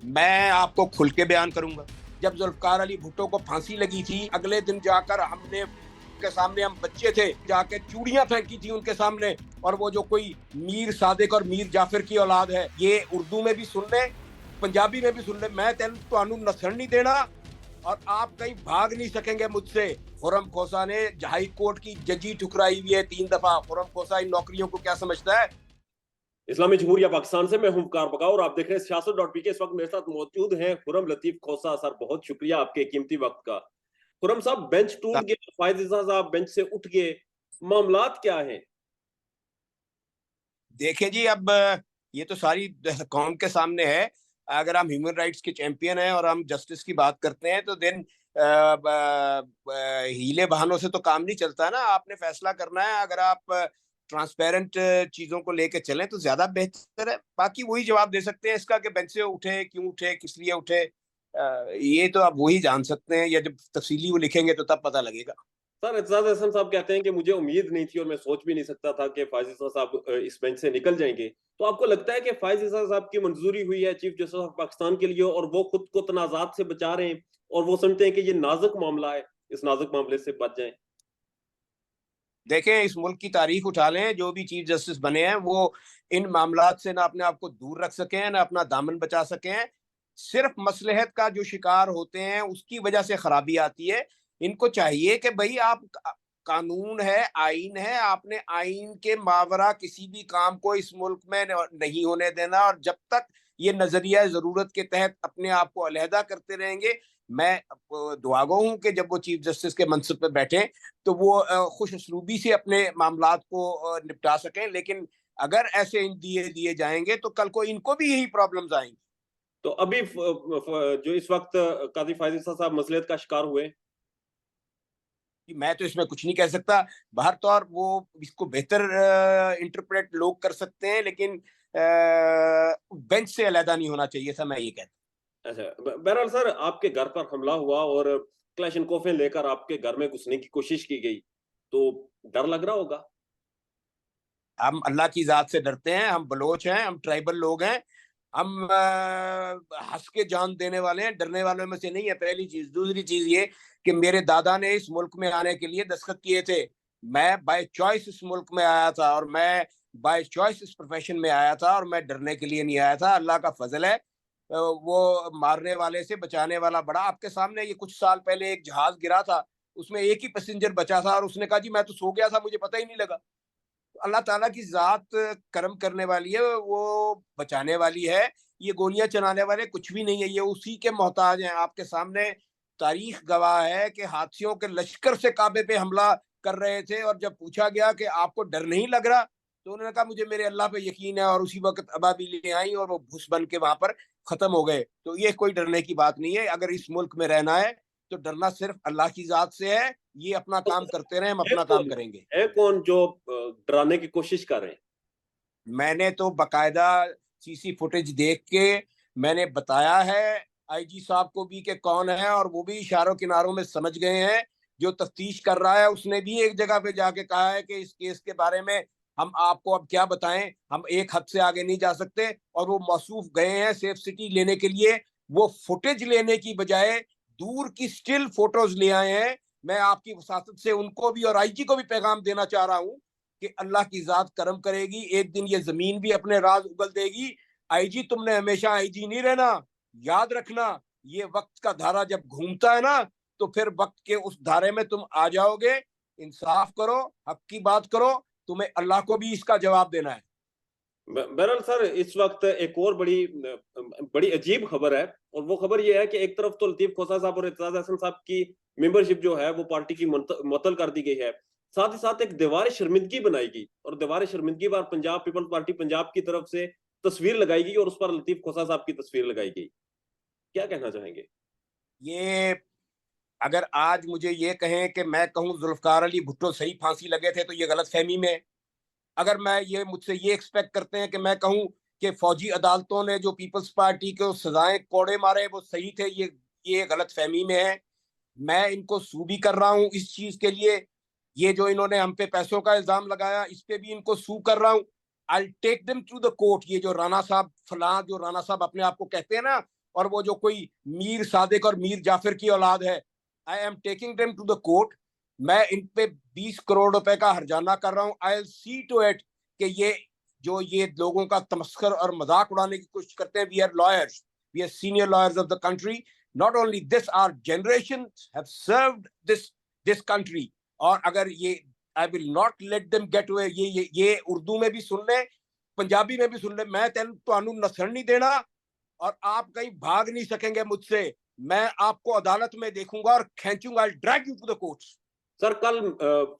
میں آپ کو کھل کے بیان کروں گا. جب ذوالفقار علی بھٹو کو پھانسی لگی تھی، اگلے دن جا کر ہم نے کے سامنے، ہم بچے تھے، جا کے چوڑیاں پھینکی تھی ان کے سامنے. اور وہ جو کوئی میر صادق اور میر جعفر کی اولاد ہے، یہ اردو میں بھی سن لیں، پنجابی میں بھی سن لیں، میں تانوں نسن نہیں دینا اور آپ کہیں بھاگ نہیں سکیں گے مجھ سے. خرم کھوسا نے ہائی کورٹ کی ججی ٹھکرائی ہوئی ہے 3 دفعہ. خرم کھوسا ان نوکریوں کو کیا سمجھتا ہے؟ اسلامی جمہوریہ پاکستان سے میں ہوں وقار بکا اور آپ دیکھ رہے ہیں سیاست.پی کے. اس وقت میرے ساتھ موجود ہیں خرم لطیف کھوسا. سر بہت شکریہ آپ کے قیمتی وقت کا. خرم صاحب، بینچ ٹوٹ گیا، فائز احسان صاحب بینچ سے اٹھ گئے، معاملات کیا ہیں؟ دیکھیں جی، اب یہ تو ساری قوم کے سامنے ہے. اگر ہم ہیومن رائٹس کے چیمپئن ہیں اور ہم جسٹس کی بات کرتے ہیں تو دن ہیلے بہانوں سے تو کام نہیں چلتا نا. آپ نے فیصلہ کرنا ہے. اگر آپ ٹرانسپیرنٹ چیزوں کو لے کے چلیں تو زیادہ بہتر ہے. باقی وہی جواب دے سکتے ہیں اس کا کہ بینچ سے اٹھے، کیوں اٹھے، کس لیے اٹھے. یہ تو آپ وہی جان سکتے ہیں، یا جب تفصیلی وہ لکھیں گے تو تب پتہ لگے گا. سر، اعتزاز احسن صاحب کہتے ہیں کہ مجھے امید نہیں تھی اور میں سوچ بھی نہیں سکتا تھا کہ فائز احسان صاحب اس بینچ سے نکل جائیں گے. تو آپ کو لگتا ہے کہ فائز احسان صاحب کی منظوری ہوئی ہے چیف جسٹس آف پاکستان کے لیے اور وہ خود کو تنازعات سے بچا رہے ہیں اور وہ سمجھتے ہیں کہ یہ نازک معاملہ ہے، اس نازک معاملے سے بچ جائیں؟ دیکھیں، اس ملک کی تاریخ اٹھا لیں، جو بھی چیف جسٹس بنے ہیں وہ ان معاملات سے نہ اپنے آپ کو دور رکھ سکے ہیں، نہ اپنا دامن بچا سکے ہیں. صرف مصلحت کا جو شکار ہوتے ہیں اس کی وجہ سے خرابی آتی ہے. ان کو چاہیے کہ بھئی آپ، قانون ہے، آئین ہے، آپ نے آئین کے ماورا کسی بھی کام کو اس ملک میں نہیں ہونے دینا. اور جب تک یہ نظریہ ضرورت کے تحت اپنے آپ کو علیحدہ کرتے رہیں گے، میں دعا گو ہوں کہ جب وہ چیف جسٹس کے منصب پہ بیٹھیں تو وہ خوش اسلوبی سے اپنے معاملات کو نپٹا سکیں. لیکن اگر ایسے دیے جائیں گے تو کل کو ان کو بھی یہی پرابلمز آئیں گی. تو ابھی جو اس وقت قاضی فائز احسان صاحب مصلحت کا شکار ہوئے؟ میں تو اس میں کچھ نہیں کہہ سکتا. بہر طور وہ اس کو بہتر انٹرپریٹ لوگ کر سکتے ہیں، لیکن بینچ سے علیحدہ نہیں ہونا چاہیے تھا، میں یہ کہتا ہوں. اچھا، بہرحال سر، آپ کے گھر پر حملہ ہوا اور کلاشنکوفیں لے کر آپ کے گھر میں گھسنے کی کوشش کی گئی، تو ڈر لگ رہا ہوگا؟ ہم اللہ کی ذات سے ڈرتے ہیں. ہم بلوچ ہیں، ہم ٹرائبل لوگ ہیں. ہم ہنس کے جان دینے والے ہیں، ڈرنے والوں میں سے نہیں ہے. پہلی چیز. دوسری چیز یہ کہ میرے دادا نے اس ملک میں آنے کے لیے دستخط کیے تھے. میں بائی چوائس اس ملک میں آیا تھا، اور میں بائی چوائس اس پروفیشن میں آیا تھا، اور میں ڈرنے کے لیے نہیں آیا تھا. اللہ کا فضل ہے، وہ مارنے والے سے بچانے والا بڑا. آپ کے سامنے یہ کچھ سال پہلے ایک جہاز گرا تھا، اس میں ایک ہی پیسنجر بچا تھا، اور اس نے کہا جی میں تو سو گیا تھا، مجھے پتہ ہی نہیں لگا. اللہ تعالیٰ کی ذات کرم کرنے والی ہے، وہ بچانے والی ہے. یہ گولیاں چلانے والے کچھ بھی نہیں ہے، یہ اسی کے محتاج ہیں. آپ کے سامنے تاریخ گواہ ہے کہ ہاتھیوں کے لشکر سے کعبے پہ حملہ کر رہے تھے، اور جب پوچھا گیا کہ آپ کو ڈر نہیں لگ رہا تو انہوں نے کہا مجھے میرے اللہ پہ یقین ہے. اور اسی وقت ابابیلیں آئیں اور وہ بھس بن کے وہاں پر ختم ہو گئے. تو یہ کوئی ڈرنے کی بات نہیں ہے. اگر اس ملک میں رہنا ہے تو ڈرنا صرف اللہ کی ذات سے ہے. یہ اپنا کام کرتے رہیں، ہم اپنا کام کریں گے. ہے کون جو ڈرانے کی کوشش کر رہے ہیں؟ میں نے تو باقاعدہ سی فوٹیج دیکھ کے میں نے بتایا ہے آئی جی صاحب کو بھی کہ کون ہے، اور وہ بھی اشاروں کناروں میں سمجھ گئے ہیں. جو تفتیش کر رہا ہے اس نے بھی ایک جگہ پہ جا کے کہا ہے کہ اس کیس کے بارے میں ہم آپ کو اب کیا بتائیں، ہم ایک حد سے آگے نہیں جا سکتے. اور وہ موصوف گئے ہیں سیف سٹی لینے کے لیے. وہ فوٹیج لینے کی بجائے دور کی سٹل فوٹوز لے آئے ہیں. میں آپ کی وساطت سے ان کو بھی اور آئی جی کو بھی پیغام دینا چاہ رہا ہوں کہ اللہ کی ذات کرم کرے گی، ایک دن یہ زمین بھی اپنے راز اگل دے گی. آئی جی تم نے ہمیشہ آئی جی نہیں رہنا. یاد رکھنا، یہ وقت کا دھارا جب گھومتا ہے نا تو پھر وقت کے اس دھارے میں تم آ جاؤ گے. انصاف کرو، حق کی بات کرو، تمہیں اللہ کو بھی اس کا جواب دینا ہے. بہرحال سر، اس وقت ایک اور بڑی عجیب خبر ہے، اور وہ خبر یہ ہے کہ ایک طرف تو لطیف کھوسا صاحب اور اعتزاز احسن صاحب کی ممبرشپ جو ہے وہ پارٹی کی معطل کر دی گئی ہے. ساتھ ہی ساتھ ایک دیوار شرمندگی بنائی گئی، اور دیوار شرمندگی پر پنجاب پیپلز پارٹی پنجاب کی طرف سے تصویر لگائی گئی اور اس پر لطیف کھوسا صاحب کی تصویر لگائی گئی. کیا کہنا چاہیں گے؟ یہ اگر آج مجھے یہ کہیں کہ میں کہوں ذوالفقار علی بھٹو صحیح پھانسی لگے تھے تو یہ غلط فہمی میں. اگر میں یہ مجھ سے یہ ایکسپیکٹ کرتے ہیں کہ میں کہوں کہ فوجی عدالتوں نے جو پیپلز پارٹی کو سزائیں کوڑے مارے وہ صحیح تھے، یہ غلط فہمی میں ہے. میں ان کو سو بھی کر رہا ہوں اس چیز کے لیے. یہ جو انہوں نے ہم پہ پیسوں کا الزام لگایا اس پہ بھی ان کو سو کر رہا ہوں. I'll take them to the court. یہ جو رانا صاحب فلاں جو رانا صاحب اپنے آپ کو کہتے ہیں نا اور وہ جو کوئی میر صادق اور میر جعفر کی اولاد ہے, I am taking them to the court. میں ان پہ 20 کروڑ روپے کا ہرجانہ کر رہا ہوں. I'll see to it کہ یہ لوگوں کا تمسخر اور مذاق اڑانے کی کوشش کرتے ہیں. We are lawyers. We are senior lawyers of the country. Not only this, our generations have served this country. اور اگر یہ I will not let them get away. یہ اردو میں بھی سن لیں, پنجابی میں بھی سن لیں. میں تانوں نسن نہیں دینا اور آپ کہیں بھاگ نہیں سکیں گے مجھ سے. میں آپ کو عدالت میں دیکھوں گا اور کھینچوں گا. I'll drag you to the courts. سر کل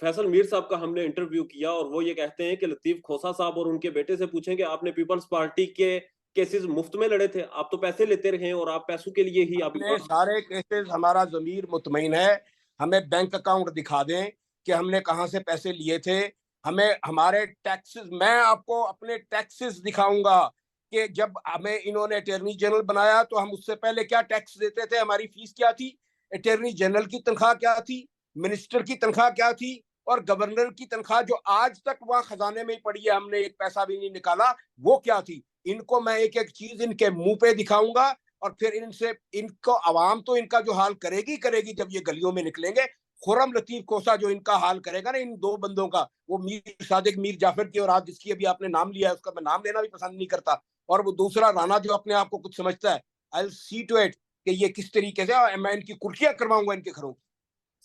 فیصل میر صاحب کا ہم نے انٹرویو کیا اور وہ یہ کہتے ہیں کہ لطیف کھوسہ صاحب اور ان کے بیٹے سے پوچھیں کہ آپ نے پیپلز پارٹی کے کیسز مفت میں لڑے تھے, آپ تو پیسے لیتے رہے اور آپ پیسوں کے لیے ہی آپ نے سارے کیسز, ہمارا ضمیر مطمئن ہے. ہمیں بینک اکاؤنٹ دکھا دیں کہ ہم نے کہاں سے پیسے لیے تھے. ہمیں ہمارے ٹیکسز, میں آپ کو اپنے ٹیکسز دکھاؤں گا کہ جب ہمیں انہوں نے اٹارنی جنرل بنایا تو ہم اس سے پہلے کیا ٹیکس دیتے تھے, ہماری فیس کیا تھی, اٹارنی جنرل کی تنخواہ کیا تھی, منسٹر کی تنخواہ کیا تھی, اور گورنر کی تنخواہ جو آج تک وہاں خزانے میں ہی پڑی ہے, ہم نے ایک پیسہ بھی نہیں نکالا, وہ کیا تھی. ان کو میں ایک ایک چیز ان کے منہ پہ دکھاؤں گا اور پھر ان کو عوام تو ان کا جو حال کرے گی جب یہ گلیوں میں نکلیں گے. خرم لطیف کھوسہ جو ان کا حال کرے گا نا, ان دو بندوں کا, وہ میر صادق میر جعفر کی اولاد جس کی ابھی آپ نے نام لیا ہے, اس کا میں نام لینا بھی پسند نہیں کرتا, اور وہ دوسرا رانا جو اپنے آپ کو کچھ سمجھتا ہے. I'll see to it کہ یہ کس طریقے سے میں ان کی کرسیاں کرواؤں گا ان کے گھروں.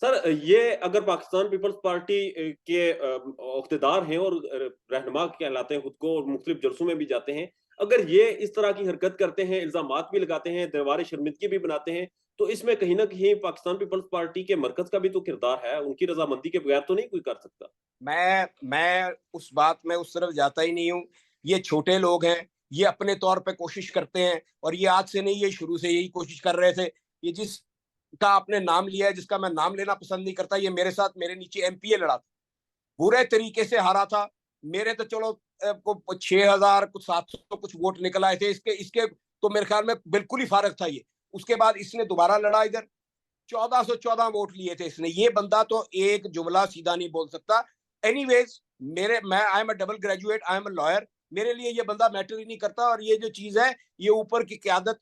سر یہ اگر پاکستان پیپلز پارٹی کے عہدیدار ہیں اور رہنما کہلاتے ہیں خود کو اور مختلف جلسوں میں بھی جاتے ہیں, اگر یہ اس طرح کی حرکت کرتے ہیں, الزامات بھی لگاتے ہیں, دیوار شرمندگی بھی بناتے ہیں, تو اس میں کہیں نہ کہیں پاکستان پیپلز پارٹی کے مرکز کا بھی تو کردار ہے. ان کی رضامندی کے بغیر تو نہیں کوئی کر سکتا. میں اس بات میں اس طرف جاتا ہی نہیں ہوں. یہ چھوٹے لوگ ہیں, یہ اپنے طور پہ کوشش کرتے ہیں, اور یہ آج سے نہیں, یہ شروع سے یہی کوشش کر رہے تھے. یہ جس کا آپ نے نام لیا ہے, جس کا میں نام لینا پسند نہیں کرتا, یہ میرے ساتھ میرے نیچے ایم پی اے لڑا تھا, برے طریقے سے ہارا تھا. میرے تو چلو 6,000 کچھ 700 کچھ ووٹ نکل آئے تھے, اس کے تو میرے خیال میں بالکل ہی فارغ تھا یہ. اس کے بعد اس نے دوبارہ لڑا, ادھر 1414 ووٹ لیے تھے اس نے. یہ بندہ تو ایک جملہ سیدھا نہیں بول سکتا. اینی ویز میں I am a double graduate, I am a lawyer, میرے لیے یہ بندہ میٹر ہی نہیں کرتا. اور یہ جو چیز ہے, یہ اوپر کی قیادت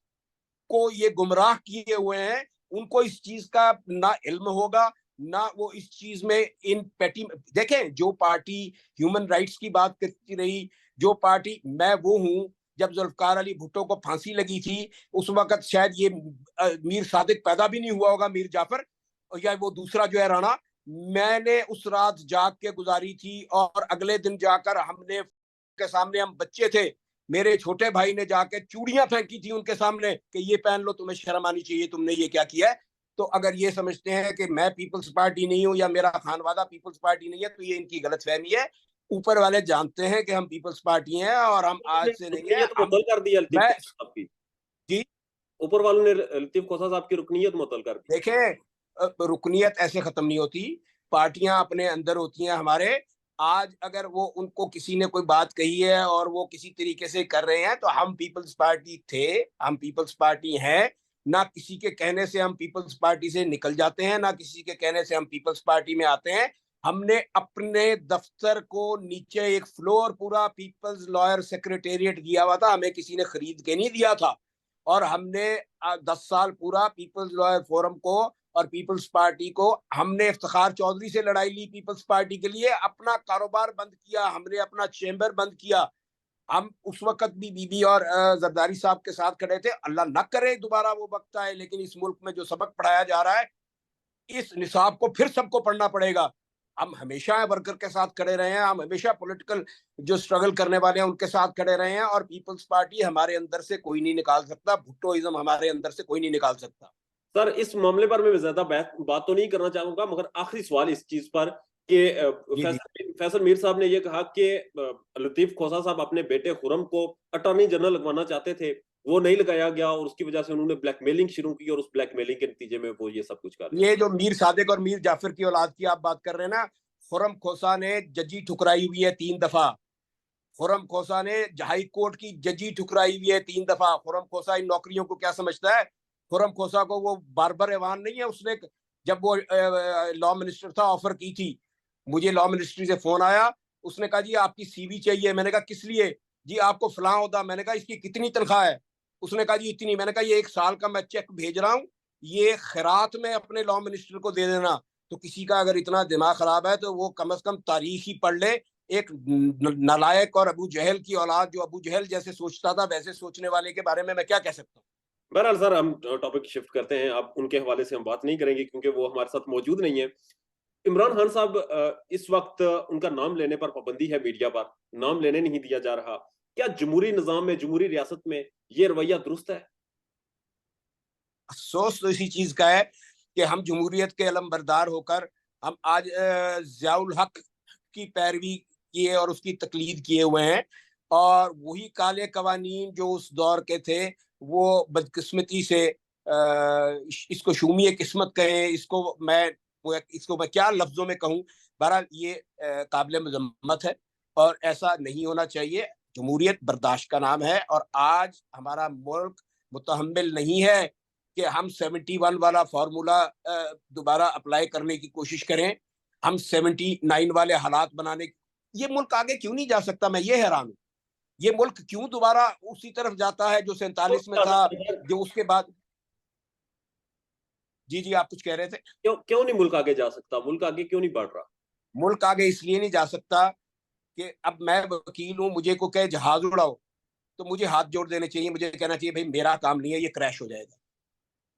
کو یہ گمراہ کیے ہوئے ہیں. ان کو اس چیز کا نہ علم ہوگا نہ وہ اس چیز میں ان پیٹی. دیکھیں, جو پارٹی ہیومن رائٹس کی بات کرتی رہی, جو پارٹی, میں وہ ہوں, جب ذوالفقار علی بھٹو کو پھانسی لگی تھی اس وقت شاید یہ میر صادق پیدا بھی نہیں ہوا ہوگا, میر جعفر, یا وہ دوسرا جو ہے رانا. میں نے اس رات جاگ کے گزاری تھی, اور اگلے دن جا کر ہم نے کے سامنے, ہم بچے تھے, میرے چھوٹے بھائی نے جا کے چوڑیاں پھینکی تھی ان کے سامنے کہ یہ پہن لو, تمہیں شرم آنی چاہیے, تم نے یہ کیا کیا ہے. تو اگر یہ سمجھتے ہیں کہ میں پیپلز پارٹی نہیں ہوں یا میرا خانوادہ پیپلز پارٹی نہیں ہے, تو یہ ان کی غلط فہمی ہے. اوپر والے جانتے ہیں کہ ہم پیپلز پارٹی ہیں, اور ہم آج سے نہیں ہیں. معطل کر دی لطیف میں کھوسہ صاحب کی, جی, اوپر والوں نے لطیف کھوسہ صاحب کی رکنیت معطل کر دی. دیکھیں, رکنیت ایسے ختم نہیں ہوتی, پارٹیاں اپنے اندر ہوتی ہیں ہمارے. آج اگر وہ ان کو کسی نے کوئی بات کہی ہے اور وہ کسی طریقے سے کر رہے ہیں, تو ہم پیپلز پارٹی تھے, ہم پیپلز پارٹی ہیں. نہ کسی کے کہنے سے ہم پیپلز پارٹی سے نکل جاتے ہیں, نہ کسی کے کہنے سے ہم پیپلز پارٹی میں آتے ہیں. ہم نے اپنے دفتر کو نیچے ایک فلور پورا پیپلز لائر سیکریٹریٹ دیا ہوا تھا, ہمیں کسی نے خرید کے نہیں دیا تھا. اور ہم نے 10 سال پورا پیپلز لائر فورم کو اور پیپلز پارٹی کو, ہم نے افتخار چودھری سے لڑائی لی پیپلز پارٹی کے لیے, اپنا کاروبار بند کیا, ہم نے اپنا چیمبر بند کیا. ہم اس وقت بھی بی بی اور زرداری صاحب کے ساتھ کھڑے تھے. اللہ نہ کرے دوبارہ وہ وقت آئے, لیکن اس ملک میں جو سبق پڑھایا جا رہا ہے, اس نصاب کو پھر سب کو پڑھنا پڑے گا. ہم ہمیشہ ورکر کے ساتھ کھڑے رہے ہیں, ہم ہمیشہ پولیٹیکل جو سٹرگل کرنے والے ہیں ان کے ساتھ کھڑے رہے ہیں, اور پیپلز پارٹی ہمارے اندر سے کوئی نہیں نکال سکتا, بھٹوازم ہمارے اندر سے کوئی نہیں نکال سکتا. سر اس معاملے پر میں زیادہ بات تو نہیں کرنا چاہوں گا, مگر آخری سوال اس چیز پر کہ فیصل میر صاحب نے یہ کہا کہ لطیف کھوسہ صاحب اپنے بیٹے خرم کو اٹارنی جنرل لگوانا چاہتے تھے, وہ نہیں لگایا گیا, اور اس کی وجہ سے انہوں نے بلیک میلنگ شروع کی, اور اس بلیک میلنگ کے نتیجے میں وہ یہ سب کچھ کر رہے ہیں. یہ جو میر صادق اور میر جعفر کی اولاد کی آپ بات کر رہے ہیں نا, خرم کھوسہ نے ججی ٹھکرائی ہوئی ہے 3 دفعہ. خرم کھوسہ نے ہائی کورٹ کی ججی ٹھکرائی ہوئی ہے 3 دفعہ. خرم کھوسہ ان نوکریوں کو کیا سمجھتا ہے؟ خرم کھوسہ کو وہ باربر ایوان نہیں ہے, اس نے جب وہ لا منسٹر تھا آفر کی تھی, مجھے لا منسٹری سے فون آیا, اس نے کہا جی آپ کی سی وی چاہیے. میں نے کہا کس لیے؟ جی آپ کو فلاں ہوتا. میں نے کہا اس کی کتنی تنخواہ ہے؟ اس نے کہا جی اتنی. میں نے کہا یہ 1 سال کا میں چیک بھیج رہا ہوں, یہ خیرات میں اپنے لا منسٹر کو دے دینا. تو کسی کا اگر اتنا دماغ خراب ہے تو وہ کم از کم تاریخ ہی پڑھ لے. ایک نالائق اور ابو جہل کی اولاد جو ابو جہل جیسے سوچتا تھا ویسے سوچنے والے کے بارے میں کیا کہہ سکتا ہوں. بہرحال سر ہم ٹاپک شفٹ کرتے ہیں, اب ان کے حوالے سے ہم بات نہیں کریں گے کیونکہ وہ ہمارے ساتھ موجود نہیں ہیں. عمران خان صاحب, اس وقت ان کا نام لینے پر پابندی ہے میڈیا پر, نام لینے نہیں دیا جا رہا. کیا جمہوری نظام میں, جمہوری ریاست میں یہ رویہ درست ہے؟ افسوس تو اسی چیز کا ہے کہ ہم جمہوریت کے علم بردار ہو کر ہم آج ضیاء الحق کی پیروی کیے اور اس کی تقلید کیے ہوئے ہیں, اور وہی کالے قوانین جو اس دور کے تھے وہ بدقسمتی سے اس کو شومی قسمت کہیں, اس کو میں کیا لفظوں میں کہوں. بہرحال یہ قابل مذمت ہے اور ایسا نہیں ہونا چاہیے. جمہوریت برداشت کا نام ہے, اور آج ہمارا ملک متحمل نہیں ہے کہ ہم 71 والا فارمولا دوبارہ اپلائی کرنے کی کوشش کریں, ہم 79 والے حالات بنانے. یہ ملک آگے کیوں نہیں جا سکتا, میں یہ حیران ہوں. یہ ملک کیوں دوبارہ اسی طرف جاتا ہے جو 47 میں تھا, جو اس کے بعد. جی آپ کچھ کہہ رہے تھے. کیوں نہیں ملک آگے جا سکتا؟ ملک آگے کیوں نہیں بڑھ رہا؟ ملک آگے اس لیے نہیں جا سکتا کہ اب میں وکیل ہوں, مجھے کو کہے جہاز اڑاؤ تو مجھے ہاتھ جوڑ دینے چاہیے, مجھے کہنا چاہیے بھائی میرا کام نہیں ہے, یہ کریش ہو جائے گا.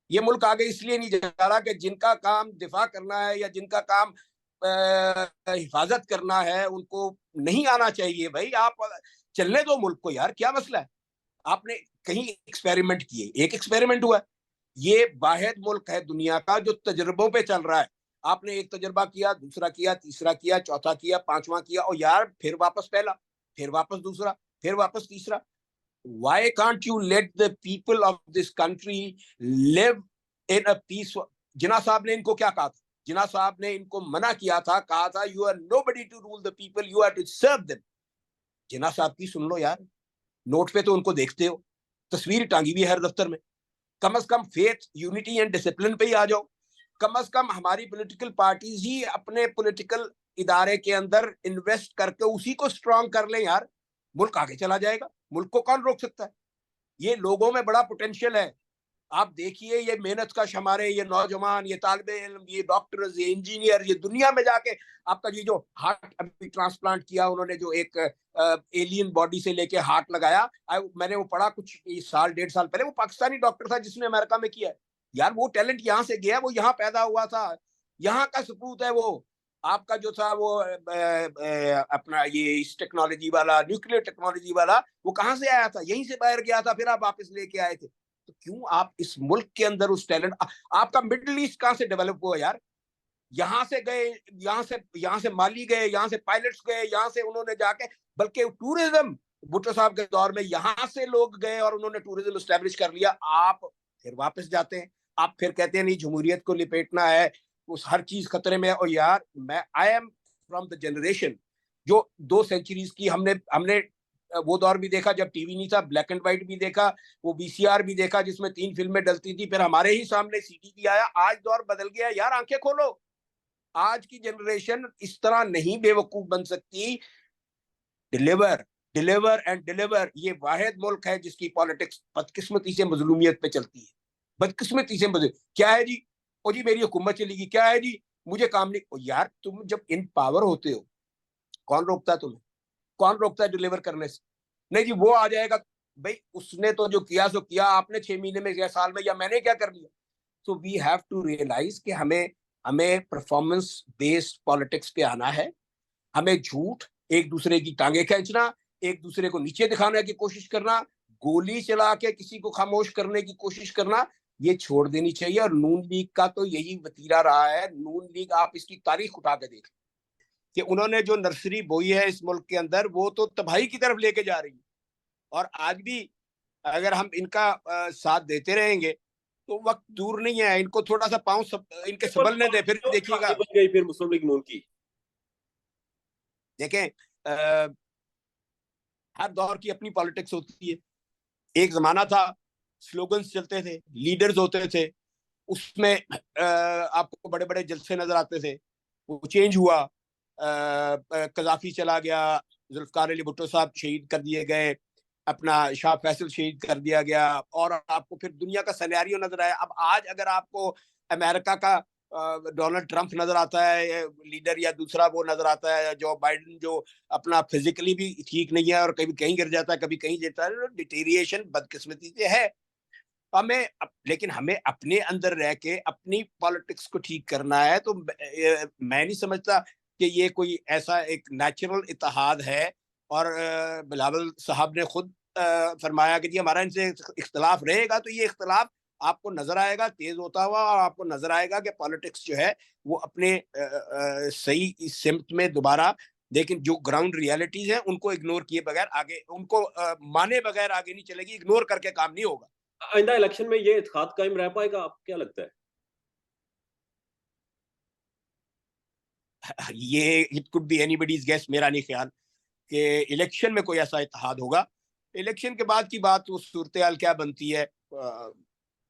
یہ ملک آگے اس لیے نہیں جا رہا کہ جن کا کام دفاع کرنا ہے یا جن کا کام حفاظت کرنا ہے ان کو نہیں آنا چاہیے. بھائی آپ چلنے دو ملک کو یار, کیا مسئلہ ہے؟ آپ نے کہیں ایکسپیریمنٹ کیے, ایک ایکسپیریمنٹ ہوا, یہ واحد ملک ہے دنیا کا جو تجربوں پہ چل رہا ہے. آپ نے ایک تجربہ کیا, دوسرا کیا, تیسرا کیا, چوتھا کیا, پانچواں کیا, اور یار پھر واپس پہلا, پھر واپس دوسرا, پھر واپس تیسرا. Why can't you let the people of this country live in a peace? جناح صاحب نے ان کو کیا کہا تھا؟ جناح صاحب نے ان کو منع کیا تھا, کہا تھا you are nobody to rule the people, you are to serve them. جناح صاحب کی سن لو یار, نوٹ پہ تو ان کو دیکھتے ہو, تصویر ٹانگی بھی ہے ہر دفتر میں. کم از کم فیتھ, یونٹی اینڈ ڈسپلن پہ ہی آ جاؤ. کم از کم ہماری پولیٹیکل پارٹیز ہی اپنے پولیٹیکل ادارے کے اندر انویسٹ کر کے اسی کو اسٹرانگ کر لیں یار, ملک آگے چلا جائے گا. ملک کو کون روک سکتا ہے؟ یہ لوگوں میں بڑا پوٹینشیل ہے. آپ دیکھیے یہ محنت کا شمارے, یہ نوجوان, یہ طالب علم, یہ ڈاکٹرز, یہ انجینئر, یہ دنیا میں جا کے آپ کا یہ جو ہارٹ ابھی ٹرانسپلانٹ کیا انہوں نے, جو ایک ایلین باڈی سے لے کے ہارٹ لگایا, میں نے وہ پڑھا کچھ 1.5 سال پہلے, وہ پاکستانی ڈاکٹر تھا جس نے امریکہ میں کیا ہے. یار وہ ٹیلنٹ یہاں سے گیا, وہ یہاں پیدا ہوا تھا, یہاں کا ثبوت ہے. وہ آپ کا جو تھا وہ اپنا یہ اس ٹیکنالوجی والا, نیوکلیر ٹیکنالوجی والا, وہ کہاں سے آیا تھا؟ یہیں سے باہر گیا تھا, پھر آپ واپس لے کے آئے تھے. تو کیوں آپ اس ملک کے اندر اس ٹیلنٹ, آپ کا مڈل ایسٹ کہاں سے ڈیولپ ہوا یار؟ یہاں سے گئے, یہاں سے مالی گئے, یہاں سے پائلٹس گئے, یہاں سے انہوں نے جا کے, بلکہ ٹورزم بھٹو صاحب کے دور میں یہاں سے لوگ گئے اور انہوں نے ٹورزم اسٹیبلش کر لیا. آپ پھر واپس جاتے ہیں, آپ پھر کہتے ہیں نہیں جمہوریت کو لپیٹنا ہے, اس ہر چیز خطرے میں. اور یار میں I am from the generation جو 2 سینچریز کی ہم نے وہ دور بھی دیکھا جب ٹی وی نہیں تھا, بلیک اینڈ وائٹ بھی دیکھا, وہ بی سی آر بھی دیکھا جس میں 3 فلمیں ڈلتی تھی, پھر ہمارے ہی سامنے سی ڈی بھی آیا. آج دور بدل گیا یار, آنکھیں کھولو. آج کی جنریشن اس طرح نہیں بے وقوف بن سکتی. ڈیلیور اینڈ ڈیلیور, یہ واحد ملک ہے جس کی پالیٹکس بدقسمتی سے مظلومیت پہ چلتی ہے, بدقسمتی سے کیا ہے جی, او جی میری حکومت چلے گی, کیا ہے جی مجھے کام نہیں. یار تم جب ان پاور ہوتے ہو کون روکتا ہے تمہیں؟ کون روکتا ہے ڈیلیور کرنے سے؟ نہیں جی وہ آ جائے گا, بھائی اس نے تو جو کیا سو کیا, آپ نے 6 مہینے میں یا سال میں, یا میں نے کیا کر لیا. تو وی ہیو ٹو ریئلائز کہ ہمیں پرفارمنس بیسڈ پالیٹکس پہ آنا ہے. ہمیں جھوٹ, ایک دوسرے کی ٹانگیں کھینچنا, ایک دوسرے کو نیچے دکھانے کی کوشش کرنا, گولی چلا کے کسی کو خاموش کرنے کی کوشش کرنا, یہ چھوڑ دینی چاہیے. اور نون لیگ کا تو یہی وتیرہ رہا ہے. نون لیگ آپ اس کی تاریخ اٹھا کے دیکھ کہ انہوں نے جو نرسری بوئی ہے اس ملک کے اندر, وہ تو تباہی کی طرف لے کے جا رہی ہے. اور آج بھی اگر ہم ان کا ساتھ دیتے رہیں گے تو وقت دور نہیں ہے, ان کو تھوڑا سا پاؤں ان کے سبلنے دے, پھر دیکھیے گا. بن گئی پھر مسلم لیگ نون کی. دیکھیں ہر دور کی اپنی پالیٹکس ہوتی ہے. ایک زمانہ تھا سلوگنز چلتے تھے, لیڈرز ہوتے تھے, اس میں آپ کو بڑے بڑے جلسے نظر آتے تھے. وہ چینج ہوا, قذافی چلا گیا, ذوالفقار علی بھٹو صاحب شہید کر دیے گئے, اپنا شاہ فیصل شہید کر دیا گیا, اور آپ کو پھر دنیا کا سینیریو نظر آیا. اب آج اگر آپ کو امریکہ کا ڈونلڈ ٹرمپ نظر آتا ہے لیڈر, یا دوسرا وہ نظر آتا ہے جو بائیڈن, جو اپنا فزیکلی بھی ٹھیک نہیں ہے اور کبھی کہیں گر جاتا ہے کبھی کہیں جاتا ہے, ڈیٹیریشن بدقسمتی سے ہے. ہمیں لیکن ہمیں اپنے اندر رہ کے اپنی پالیٹکس کو ٹھیک کرنا ہے. تو میں نہیں سمجھتا کہ یہ کوئی ایسا ایک نیچرل اتحاد ہے. اور بلاول صاحب نے خود فرمایا کہ جی ہمارا ان سے اختلاف رہے گا تو یہ اختلاف آپ کو نظر آئے گا تیز ہوتا ہوا, اور آپ کو نظر آئے گا کہ پالیٹکس جو ہے وہ اپنے صحیح سمت میں دوبارہ, لیکن جو گراؤنڈ ریالٹیز ہیں ان کو اگنور کیے بغیر آگے, ان کو مانے بغیر آگے نہیں چلے گی. اگنور کر کے کام نہیں ہوگا. آئندہ الیکشن میں یہ اتحاد قائم رہ پائے گا, آپ کیا لگتا ہے؟ یہ it could be anybody's guess, میرا نہیں خیال کہ الیکشن میں کوئی ایسا اتحاد ہوگا. الیکشن کے بعد کی بات, وہ صورتحال کیا بنتی ہے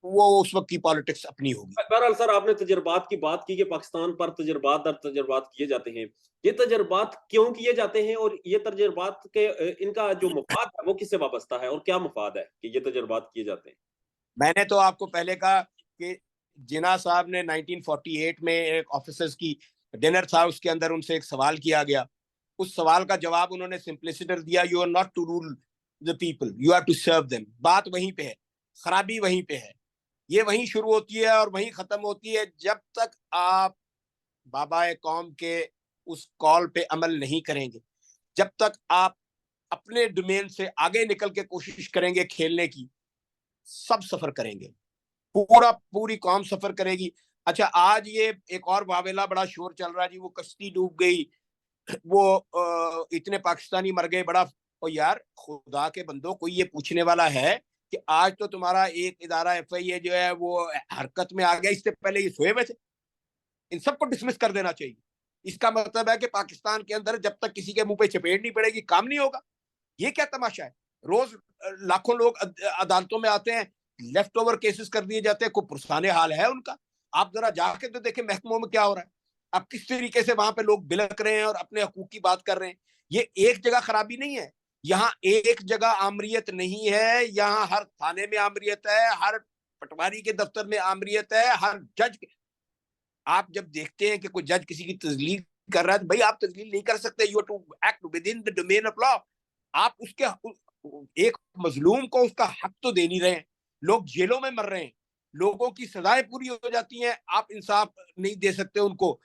وہ اس وقت کی پالیٹکس اپنی ہوگی. بہرحال سر, آپ نے تجربات کی بات کی کہ پاکستان پر تجربات در تجربات کیے جاتے ہیں. یہ تجربات کیوں کیے جاتے ہیں, اور یہ تجربات کے ان کا جو مفاد ہے وہ کس سے وابستہ ہے, اور کیا مفاد ہے کہ یہ تجربات کیے جاتے ہیں؟ میں نے تو آپ کو پہلے کہا کہ جناح صاحب نے 1948 میں ایک آفیسرز کی ڈنر تھا, اس کے اندر ان سے ایک سوال کیا گیا. اس سوال کا جواب انہوں نے سمپلسٹر دیا, you are not to rule the people, you are to serve them. بات وہیں پہ ہے, خرابی وہیں پہ ہے. یہ وہیں شروع ہوتی ہے اور وہیں ختم ہوتی ہے. جب تک آپ بابا قوم کے اس کال پہ عمل نہیں کریں گے, جب تک آپ اپنے ڈومین سے آگے نکل کے کوشش کریں گے کھیلنے کی, سب سفر کریں گے, پوری قوم سفر کرے گی. اچھا آج یہ ایک اور واویلا بڑا شور چل رہا ہے جی, وہ کشتی ڈوب گئی, وہ اتنے پاکستانی مر گئے, بڑا. اور یار خدا کے بندوں, کوئی یہ پوچھنے والا ہے کہ آج تو تمہارا ایک ادارہ ایف آئی اے جو ہے وہ حرکت میں آ گیا, اس سے پہلے یہ سوئے ہوئے تھے. ان سب کو ڈسمس کر دینا چاہیے. اس کا مطلب ہے کہ پاکستان کے اندر جب تک کسی کے منہ پہ چپیٹ نہیں پڑے گی کام نہیں ہوگا. یہ کیا تماشا ہے؟ روز لاکھوں لوگ عدالتوں میں آتے ہیں, لیفٹ اوور کیسز کر دیے جاتے ہیں, کوئی پرسان حال ہے ان کا؟ آپ ذرا جا کے تو دیکھیں محکموں میں کیا ہو رہا ہے, اب کس طریقے سے وہاں پہ لوگ بلک رہے ہیں اور اپنے حقوق کی بات کر رہے ہیں. یہ ایک جگہ خرابی نہیں ہے, یہاں ایک جگہ آمریت نہیں ہے, یہاں ہر تھانے میں آمریت ہے, ہر پٹواری کے دفتر میں آمریت ہے, ہر جج. آپ جب دیکھتے ہیں کہ کوئی جج کسی کی تذلیل کر رہا ہے, بھائی آپ تذلیل نہیں کر سکتے, you to act with in the domain of law. آپ اس کے ایک مظلوم کو اس کا حق تو دے نہیں رہے ہیں. لوگ جیلوں میں مر رہے ہیں, لوگوں کی سزائیں پوری ہو جاتی ہیں, آپ انصاف نہیں دے سکتے ان کو.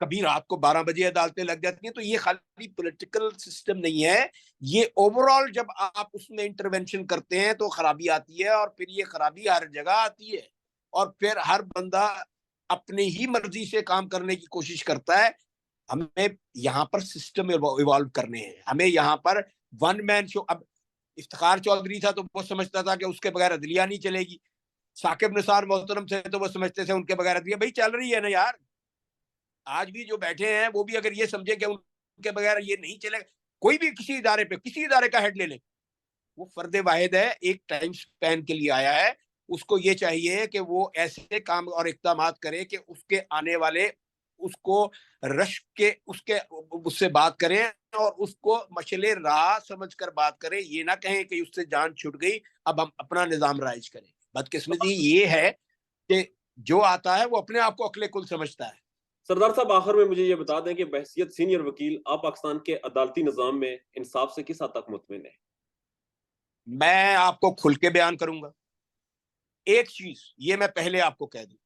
کبھی رات کو 12 بجے عدالتیں لگ جاتی ہیں. تو یہ خالی پولیٹیکل سسٹم نہیں ہے, یہ اوور آل جب آپ اس میں انٹرونشن کرتے ہیں تو خرابی آتی ہے, اور پھر یہ خرابی ہر جگہ آتی ہے, اور پھر ہر بندہ اپنی ہی مرضی سے کام کرنے کی کوشش کرتا ہے. ہمیں یہاں پر سسٹم ایوالو کرنے ہیں, ہمیں یہاں پر ون مین شو. اب افتخار چودھری تھا تو وہ سمجھتا تھا کہ اس کے بغیر عدلیہ نہیں چلے گی. ثاقب نثار محترم سے تو وہ سمجھتے تھے ان کے بغیر عدلیہ. بھائی چل رہی ہے نا یار, آج بھی جو بیٹھے ہیں وہ بھی اگر یہ سمجھے کہ ان کے بغیر یہ نہیں چلے, کوئی بھی کسی ادارے پہ کسی ادارے کا ہیڈ لے لیں, وہ فرد واحد ہے, ایک ٹائم سپین کے لیے آیا ہے. اس کو یہ چاہیے کہ وہ ایسے کام اور اقدامات کرے کہ اس کے آنے والے اس کو رشک کے اس سے بات کریں, اور اس کو مشعل راہ سمجھ کر بات کریں. یہ نہ کہیں کہ اس سے جان چھوٹ گئی, اب ہم اپنا نظام رائج کریں. بدقسمتی یہ ہے کہ جو آتا ہے وہ اپنے آپ کو عقل کل سمجھتا ہے. سردار صاحب, آخر میں مجھے یہ بتا دیں کہ بحیثیت سینئر وکیل آپ پاکستان کے عدالتی نظام میں انصاف سے کس حد تک مطمئن ہیں؟ میں آپ کو کھل کے بیان کروں گا. ایک چیز یہ میں پہلے آپ کو کہہ دوں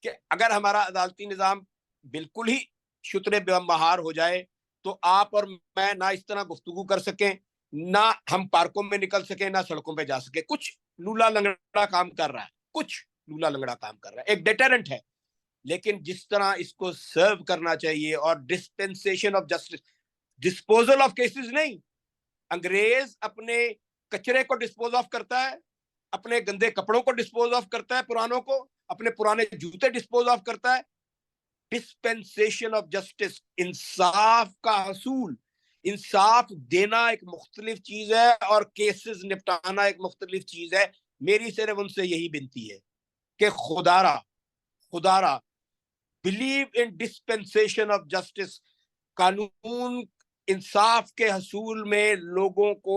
کہ اگر ہمارا عدالتی نظام بالکل ہی شتر بہار ہو جائے تو آپ اور میں نہ اس طرح گفتگو کر سکیں, نہ ہم پارکوں میں نکل سکیں, نہ سڑکوں پہ جا سکیں. کچھ لولا لنگڑا کام کر رہا ہے, ایک ڈیٹرنٹ ہے. لیکن جس طرح اس کو سرو کرنا چاہیے, اور dispensation of justice, disposal of cases نہیں. انگریز اپنے کچرے کو ڈسپوز آف کرتا ہے, اپنے گندے کپڑوں کو ڈسپوز آف کرتا ہے, پرانوں کو, اپنے پرانے جوتے ڈسپوز آف کرتا ہے. ڈسپینسیشن آف جسٹس, انصاف کا حصول, انصاف دینا ایک مختلف چیز ہے, اور کیسز نپٹانا ایک مختلف چیز ہے. میری صرف ان سے یہی بنتی ہے کہ خدا را believe in dispensation of justice. قانون انصاف کے حصول میں لوگوں کو